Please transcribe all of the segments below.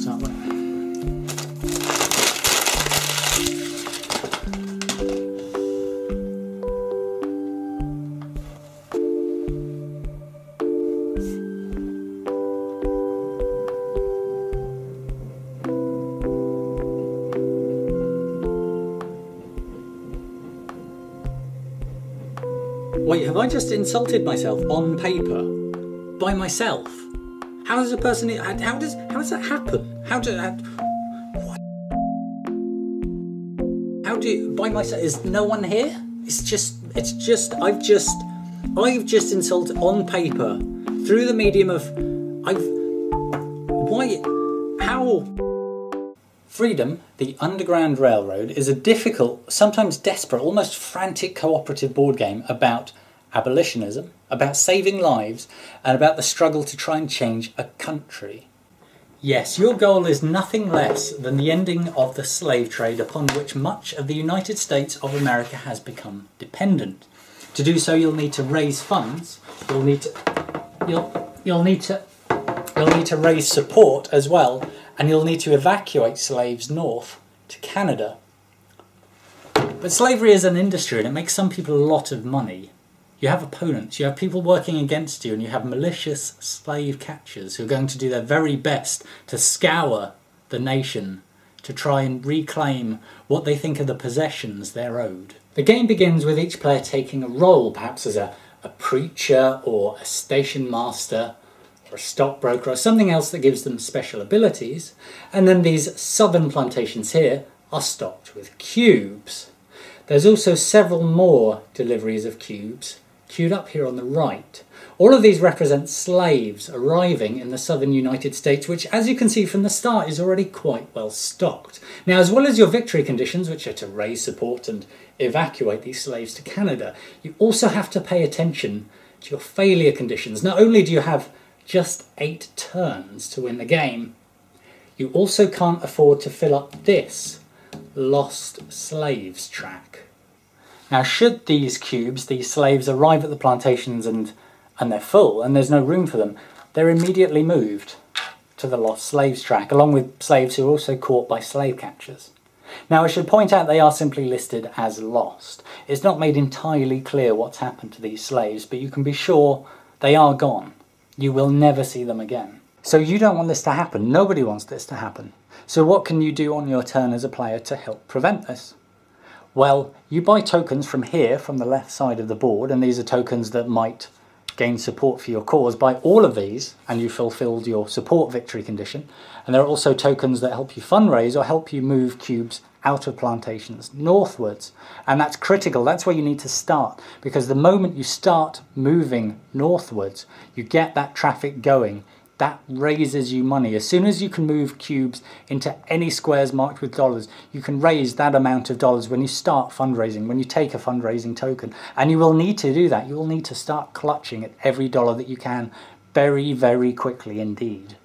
start with. Wait, have I just insulted myself on paper? By myself? How does a person... How does that happen? How do you... By myself... Is no one here? It's just... I've just insulted on paper through the medium of... Why... How... Freedom, the Underground Railroad, is a difficult, sometimes desperate, almost frantic cooperative board game about abolitionism, about saving lives, and about the struggle to try and change a country. Yes, your goal is nothing less than the ending of the slave trade upon which much of the United States of America has become dependent. To do so, you'll need to raise funds. You'll need to raise support as well. And you'll need to evacuate slaves north to Canada. But slavery is an industry and it makes some people a lot of money. You have opponents, you have people working against you, and you have malicious slave catchers who are going to do their very best to scour the nation to try and reclaim what they think are the possessions they're owed. The game begins with each player taking a role, perhaps as a preacher or a station master, or a stockbroker, or something else that gives them special abilities, and then these southern plantations here are stocked with cubes. There's also several more deliveries of cubes queued up here on the right. All of these represent slaves arriving in the southern United States, which, as you can see from the start, is already quite well stocked. Now, as well as your victory conditions, which are to raise support and evacuate these slaves to Canada, you also have to pay attention to your failure conditions. Not only do you have just 8 turns to win the game, you also can't afford to fill up this lost slaves track. Now, should these cubes, these slaves, arrive at the plantations and they're full and there's no room for them, they're immediately moved to the lost slaves track, along with slaves who are also caught by slave catchers. Now, I should point out they are simply listed as lost. It's not made entirely clear what's happened to these slaves, but you can be sure they are gone. You will never see them again. So you don't want this to happen. Nobody wants this to happen. So what can you do on your turn as a player to help prevent this? Well, you buy tokens from here, from the left side of the board, and these are tokens that might gain support for your cause. Buy all of these and you fulfilled your support victory condition. And there are also tokens that help you fundraise or help you move cubes out of plantations northwards, and that's critical. That's where you need to start, because the moment you start moving northwards, you get that traffic going. That raises you money. As soon as you can move cubes into any squares marked with dollars, you can raise that amount of dollars when you start fundraising, when you take a fundraising token. And you will need to do that. You will need to start clutching at every dollar that you can very, very quickly indeed.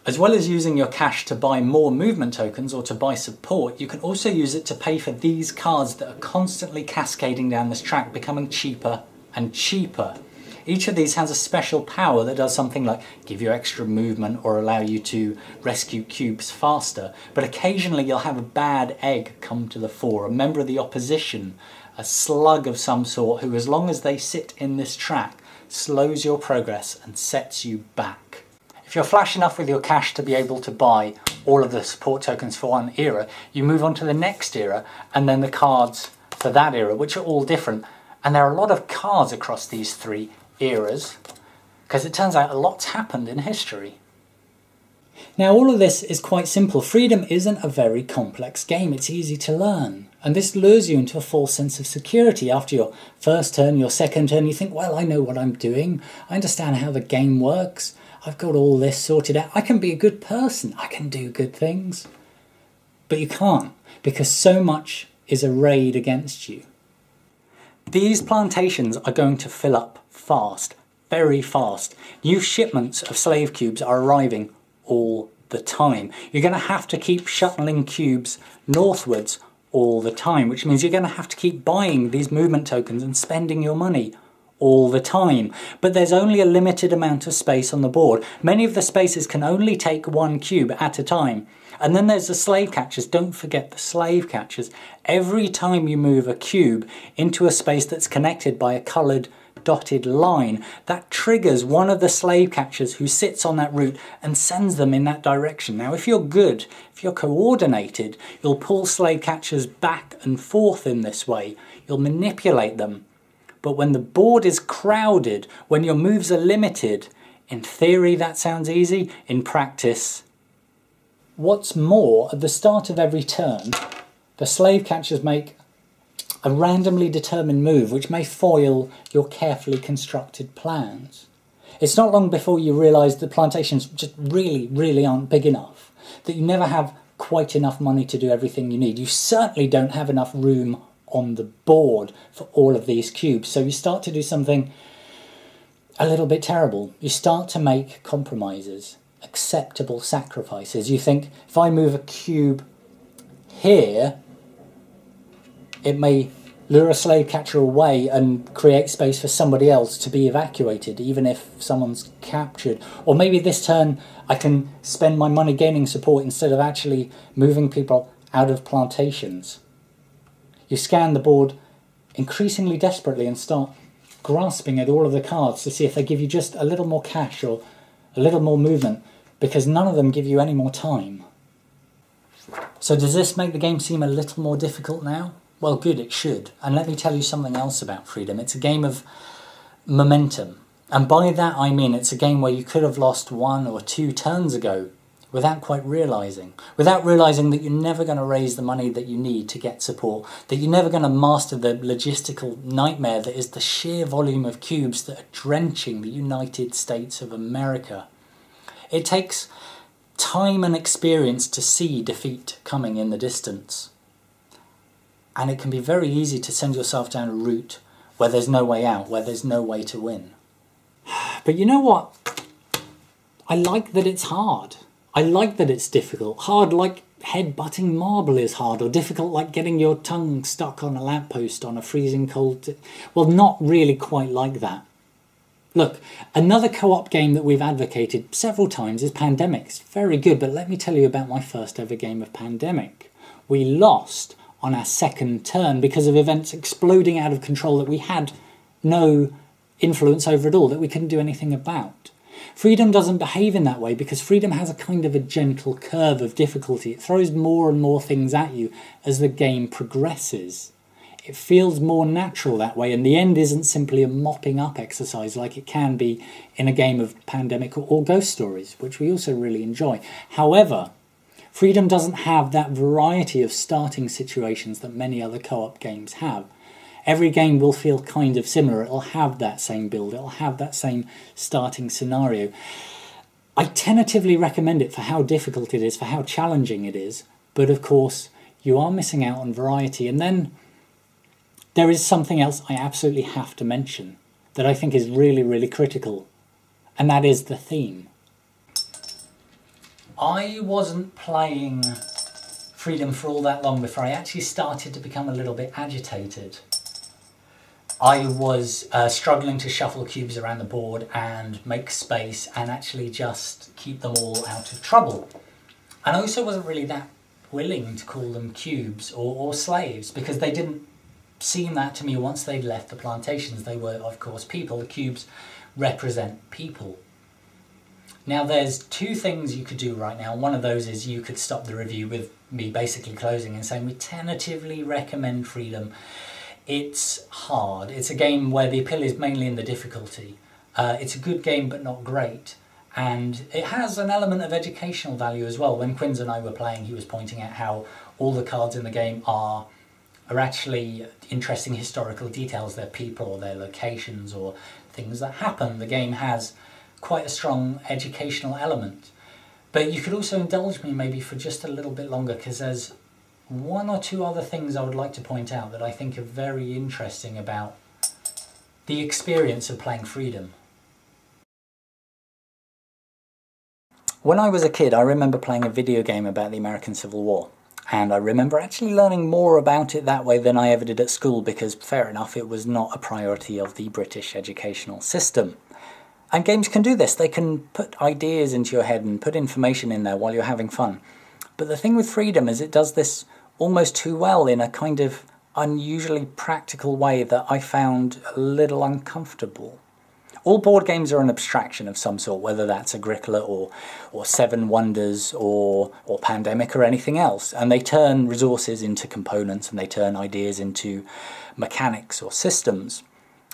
As well as using your cash to buy more movement tokens or to buy support, you can also use it to pay for these cards that are constantly cascading down this track, becoming cheaper and cheaper. Each of these has a special power that does something like give you extra movement or allow you to rescue cubes faster. But occasionally you'll have a bad egg come to the fore, a member of the opposition, a slug of some sort who, as long as they sit in this track, slows your progress and sets you back. If you're flash enough with your cash to be able to buy all of the support tokens for one era, you move on to the next era and then the cards for that era, which are all different. And there are a lot of cards across these 3 eras, because it turns out a lot's happened in history. Now, all of this is quite simple. Freedom isn't a very complex game. It's easy to learn. And this lures you into a false sense of security. After your first turn, your second turn, you think, well, I know what I'm doing. I understand how the game works. I've got all this sorted out. I can be a good person. I can do good things. But you can't, because so much is arrayed against you. These plantations are going to fill up fast, very fast. New shipments of slave cubes are arriving all the time. You're going to have to keep shuttling cubes northwards all the time, which means you're going to have to keep buying these movement tokens and spending your money all the time, but there's only a limited amount of space on the board. Many of the spaces can only take one cube at a time. And then there's the slave catchers. Don't forget the slave catchers. Every time you move a cube into a space that's connected by a coloured dotted line, that triggers one of the slave catchers who sits on that route and sends them in that direction. Now, if you're good, if you're coordinated, you'll pull slave catchers back and forth in this way. You'll manipulate them. But when the board is crowded, when your moves are limited, in theory that sounds easy, in practice. What's more, at the start of every turn, the slave catchers make a randomly determined move which may foil your carefully constructed plans. It's not long before you realise that plantations just really aren't big enough, that you never have quite enough money to do everything you need. You certainly don't have enough room on the board for all of these cubes, so you start to do something a little bit terrible. You start to make compromises, acceptable sacrifices. You think, if I move a cube here, it may lure a slave catcher away and create space for somebody else to be evacuated, even if someone's captured. Or maybe this turn I can spend my money gaining support instead of actually moving people out of plantations. You scan the board increasingly desperately and start grasping at all of the cards to see if they give you just a little more cash or a little more movement, because none of them give you any more time. So does this make the game seem a little more difficult now? Well, good, it should. And let me tell you something else about Freedom. It's a game of momentum. And by that I mean it's a game where you could have lost 1 or 2 turns ago without quite realising. Without realising that you're never going to raise the money that you need to get support, that you're never going to master the logistical nightmare that is the sheer volume of cubes that are drenching the United States of America. It takes time and experience to see defeat coming in the distance. And it can be very easy to send yourself down a route where there's no way out, where there's no way to win. But you know what? I like that it's hard. I like that it's difficult. Hard like head-butting marble is hard, or difficult like getting your tongue stuck on a lamppost on a freezing cold... Well, not really quite like that. Look, another co-op game that we've advocated several times is Pandemic. It's very good, but let me tell you about my first ever game of Pandemic. We lost on our second turn because of events exploding out of control that we had no influence over at all, that we couldn't do anything about. Freedom doesn't behave in that way because Freedom has a kind of a gentle curve of difficulty. It throws more and more things at you as the game progresses. It feels more natural that way, and the end isn't simply a mopping up exercise like it can be in a game of Pandemic or Ghost Stories, which we also really enjoy. However, Freedom doesn't have that variety of starting situations that many other co-op games have. Every game will feel kind of similar. It'll have that same build. It'll have that same starting scenario. I tentatively recommend it for how difficult it is, for how challenging it is. But of course, you are missing out on variety. And then there is something else I absolutely have to mention that I think is really, really critical. And that is the theme. I wasn't playing Freedom for all that long before I actually started to become a little bit agitated. I was struggling to shuffle cubes around the board and make space and actually just keep them all out of trouble. And I also wasn't really that willing to call them cubes or slaves, because they didn't seem that to me once they'd left the plantations. They were, of course, people. The cubes represent people. Now, there's 2 things you could do right now. One of those is you could stop the review with me basically closing and saying we tentatively recommend Freedom. It's hard. It's a game where the appeal is mainly in the difficulty. It's a good game, but not great. And it has an element of educational value as well. When Quinns and I were playing, he was pointing out how all the cards in the game are actually interesting historical details. They're people or their locations or things that happen. The game has quite a strong educational element. But you could also indulge me maybe for just a little bit longer, because there's 1 or 2 other things I would like to point out that I think are very interesting about the experience of playing Freedom. When I was a kid, I remember playing a video game about the American Civil War. And I remember actually learning more about it that way than I ever did at school, because fair enough, it was not a priority of the British educational system. And games can do this. They can put ideas into your head and put information in there while you're having fun. But the thing with Freedom is it does this almost too well in a kind of unusually practical way that I found a little uncomfortable. All board games are an abstraction of some sort, whether that's Agricola or Seven Wonders or Pandemic or anything else. And they turn resources into components and they turn ideas into mechanics or systems.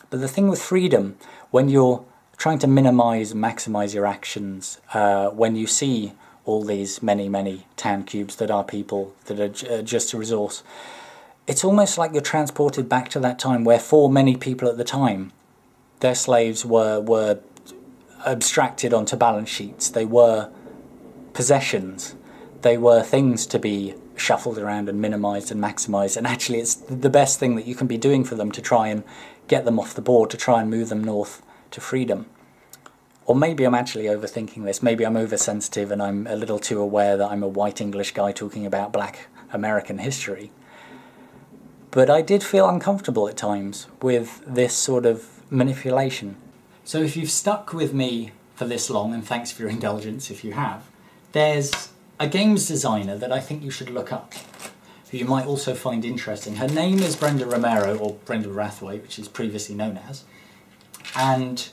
But the thing with Freedom, when you're trying to minimize and maximize your actions, when you see all these many town cubes that are people, that are just a resource, it's almost like you're transported back to that time where for many people at the time, their slaves were abstracted onto balance sheets. They were possessions. They were things to be shuffled around and minimised and maximised. And actually it's the best thing that you can be doing for them to try and get them off the board, to try and move them north to freedom. Or maybe I'm actually overthinking this. Maybe I'm oversensitive and I'm a little too aware that I'm a white English guy talking about black American history. But I did feel uncomfortable at times with this sort of manipulation. So if you've stuck with me for this long, and thanks for your indulgence if you have, there's a games designer that I think you should look up, who you might also find interesting. Her name is Brenda Romero, or Brenda Rathway, which is previously known as. And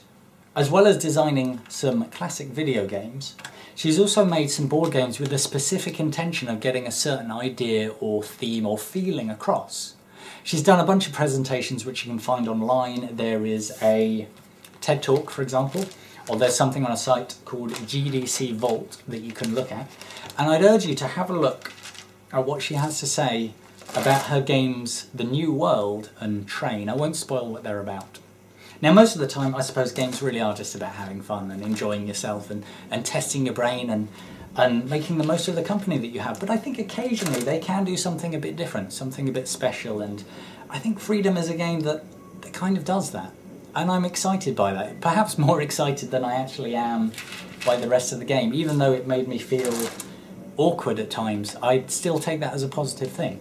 as well as designing some classic video games, she's also made some board games with a specific intention of getting a certain idea or theme or feeling across. She's done a bunch of presentations which you can find online. There is a TED Talk, for example, or there's something on a site called GDC Vault that you can look at. And I'd urge you to have a look at what she has to say about her games The New World and Train. I won't spoil what they're about. Now, most of the time, I suppose games really are just about having fun and enjoying yourself and testing your brain and making the most of the company that you have. But I think occasionally they can do something a bit different, something a bit special, and I think Freedom is a game that kind of does that. And I'm excited by that, perhaps more excited than I actually am by the rest of the game. Even though it made me feel awkward at times, I'd still take that as a positive thing.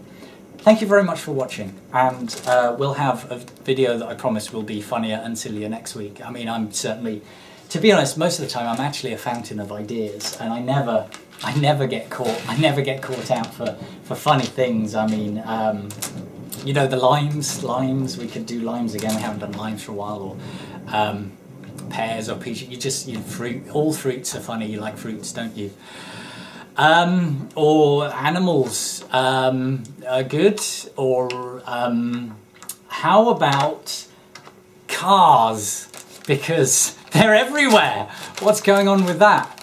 Thank you very much for watching, and we'll have a video that I promise will be funnier and sillier next week. I mean, I'm certainly, to be honest, most of the time I'm actually a fountain of ideas, and I never get caught out for funny things. I mean, you know, the limes, we could do limes again. We haven't done limes for a while, or pears or peaches. Fruit, all fruits are funny. You like fruits, don't you? Or animals are good, or how about cars? Because they're everywhere. What's going on with that?